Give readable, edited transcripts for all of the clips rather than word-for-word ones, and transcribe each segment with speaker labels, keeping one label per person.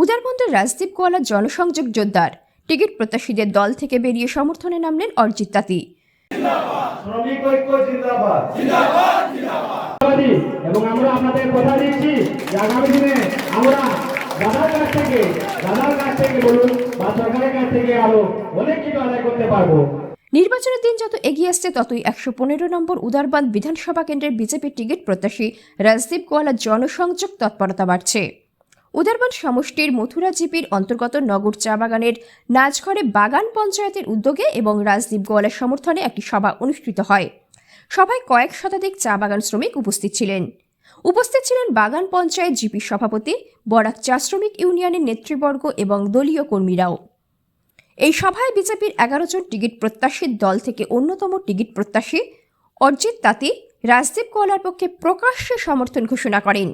Speaker 1: উদারবন্দের রাজদীপ গোয়ালা জনসংযোগ জোরদার। টিকিট প্রত্যাশীদের দল থেকে বেরিয়ে সমর্থনে নামলেন অরিজিৎ তাঁতি।
Speaker 2: শ্রমিক ঐক্য জিন্দাবাদ, জিন্দাবাদ, জিন্দাবাদ। এবং আমরা আপনাদের কথা দিচ্ছি যে আগামী দিনে আমরা দাদার কাছ থেকে বলুন বা সরকারের কাছ থেকে আরো অনেক কিছু আদায় করতে পারবো।
Speaker 1: নির্বাচনের দিন যত এগিয়ে আসছে ততই 115 নম্বর উদারবান্দ বিধানসভা কেন্দ্রের বিজেপির টিকিট প্রত্যাশী রাজদীপ গোয়ালা জনসংযোগ তৎপরতা বাড়ছে। উদারবান্দ সমষ্টির মথুরা জিপির অন্তর্গত নগর চা বাগানের নাচঘরে বাগান পঞ্চায়েতের উদ্যোগে এবং রাজদীপ গোয়ালার সমর্থনে একটি সভা অনুষ্ঠিত হয়। সভায় কয়েক শতাধিক চা বাগান শ্রমিক উপস্থিত ছিলেন। বাগান পঞ্চায়েত জিপির সভাপতি, বরাক চা শ্রমিক ইউনিয়নের নেতৃবর্গ এবং দলীয় কর্মীরাও। এই সভায় বিজেপির 11 জন টিকিট প্রত্যাশীর দল থেকে অন্যতম টিকিট প্রত্যাশী অরিজিৎ তাঁতি রাজদীপ গোয়ালার পক্ষে প্রকাশ্যে সমর্থন ঘোষণা করেন।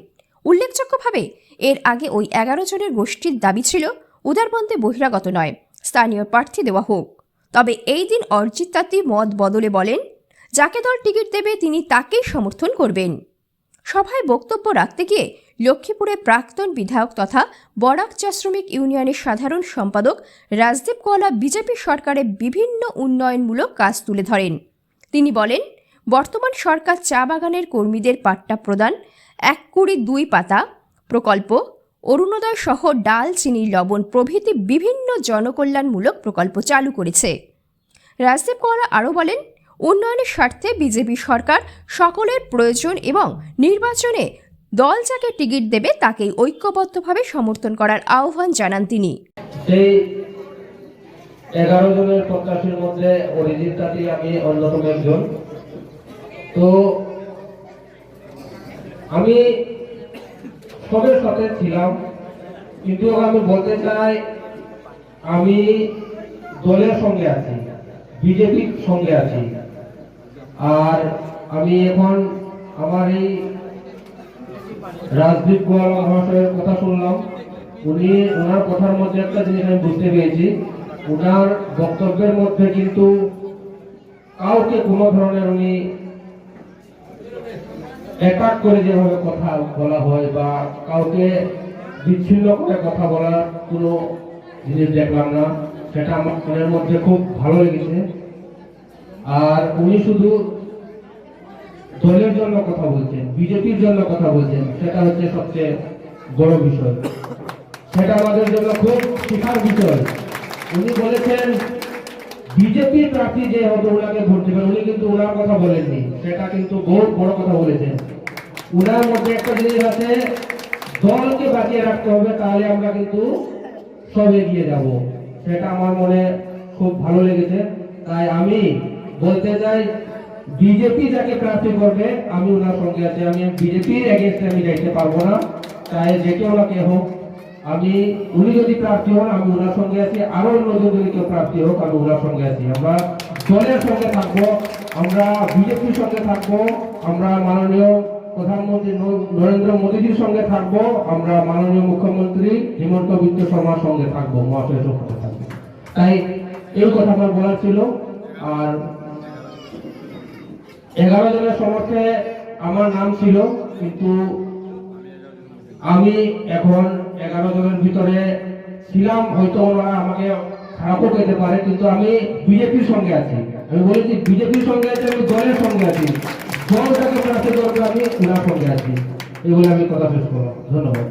Speaker 1: উল্লেখযোগ্যভাবে এর আগে ওই 11 জনের গোষ্ঠীর দাবি ছিল উদারবন্দে বহিরাগত নয়, স্থানীয় প্রার্থী দেওয়া হোক। তবে এই দিন অরিজিৎ তাঁতি মত বদলে বলেন, যাকে দল টিকিট দেবে তিনি তাকেই সমর্থন করবেন। সভায় বক্তব্য রাখতে গিয়ে লক্ষ্মীপুরের প্রাক্তন বিধায়ক তথা বরাক চা শ্রমিক ইউনিয়নের সাধারণ সম্পাদক রাজদীপ গোয়ালা বিজেপি সরকারের বিভিন্ন উন্নয়নমূলক কাজ তুলে ধরেন। তিনি বলেন, বর্তমান সরকার চা বাগানের কর্মীদের পাট্টা প্রদান, 1 কুড়ি 2 পাতা প্রকল্প, অরুণোদয় সহ ডাল, চিনি, লবণ প্রভৃতি বিভিন্ন জনকল্যাণমূলক প্রকল্প চালু করেছে। রাজদীপ গোয়ালা আরও বলেন, উন্নয়নের স্বার্থে বিজেপি সরকার সকলের প্রয়োজন এবং নির্বাচনে দল যাকে টিকিট দেবে তাকেই ঐক্যবদ্ধভাবে সমর্থন করার আহ্বান জানান তিনি।
Speaker 2: সেই 11 জনের প্রত্যাশীর মধ্যে অরিজিৎ তাঁতি আমি অন্যতম একজন। তো আমি সবের সাথে ছিলাম, কিন্তু আমি বলতে চাই আমি দলের সঙ্গে আছি, বিজেপির সঙ্গে আছি। আর আমি এখন আমার এই রাজদীপ গোয়ালা মহাশয়ের কথা শুনলাম, ওনার কথার মধ্যে একটা জিনিস আমি বুঝতে পেরেছি, ওনার বক্তব্যের মধ্যে কিন্তু কাউকে কোনো ধরনের উনি অ্যাটাক করে যেভাবে কথা বলা হয় বা কাউকে বিচ্ছিন্ন করে কথা বলার কোনো জিনিস দেখলাম না, সেটা আমার মনের মধ্যে খুব ভালো লেগেছে। আর উনি শুধু দলের জন্য কথা বলছেন, বিজেপির জন্য কথা বলছেন, সেটা হচ্ছে সবচেয়ে বড় বিষয়, সেটা আমাদের জন্য খুব শেখার বিষয়। উনি বলেছেন বিজেপির প্রার্থী যে হবে ওনাকে ভোট দেবেন, উনি কিন্তু ওনার কথা বলেননি, সেটা কিন্তু বহুত বড় কথা বলেছেন। ওনার মধ্যে একটা জিনিস আছে, দলকে বাঁচিয়ে রাখতে হবে, তাহলে আমরা কিন্তু সব এগিয়ে যাব, সেটা আমার মনে খুব ভালো লেগেছে। তাই আমি বলতে চাই, বিজেপি যাকে প্রার্থী করবে আমি ওনার সঙ্গে আছি, আমি বিজেপির এগেইনস্টে আমি যাইতে পারবো না। তাই যে কেউ না কে হোক, উনি যদি প্রার্থী হন আমি ওনার সঙ্গে আছি, আরো অন্যজন যদি কেউ প্রার্থী হোক আমি ওনার সঙ্গে আছি। আমরা দলের সঙ্গে থাকবো, আমরা বিজেপির সঙ্গে থাকবো, আমরা মাননীয় প্রধানমন্ত্রী নরেন্দ্র মোদীজির সঙ্গে থাকবো, আমরা মাননীয় মুখ্যমন্ত্রী হিমন্ত বিশ্ব শর্মার সঙ্গে থাকবো, মহাশয়ের সঙ্গে থাকবো। তাই এই কথা আমার বলার ছিল। আর 11 জনের সমর্থে আমার নাম ছিল, কিন্তু আমি এখন 11 জনের ভিতরে ছিলাম, হয়তো ওরা আমাকে খারাপও পেতে পারে, কিন্তু আমি বিজেপির সঙ্গে আছি। আমি বলেছি বিজেপির সঙ্গে আছি, আমি দলের সঙ্গে আছি, দল যাকে প্রার্থী করবে আমি ওনার সঙ্গে আছি। এগুলো আমি কথা শেষ করলাম। ধন্যবাদ।